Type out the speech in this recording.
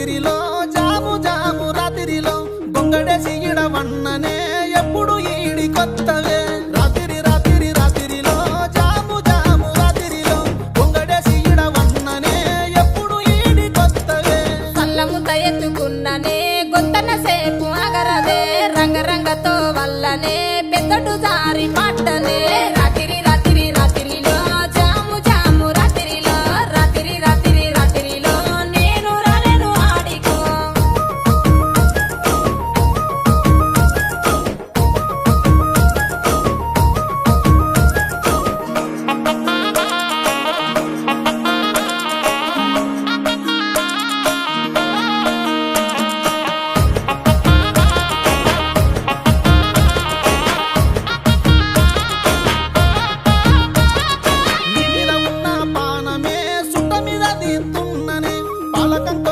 రాత్రిలో జాము జాము రాత్రిలో గొంగడేసి ఇడవన్ననే ఎప్పుడు ఈడి కొత్తవే రాత్రి రాత్రి రాత్రిలో జాము జాము రాత్రిలో గొంగడేసి ఇడవన్ననే ఎప్పుడు ఈడి కొత్తవే సల్లముత ఎత్తుకున్ననే గొంతన సేపు అగరదే రంగరంగతో వల్లనే పెద్దటు జారి పట్టనే రాత్రి రాత్రి రాత్రిలో జాము జాము రాత్రిలో రాత్రి రాత్రి రాత్రిలో నేను రాలేను ఆడికో నీ మీద ఉన్న పానమే సుట్ట మీద తీస్తున్ననే పాలకంతో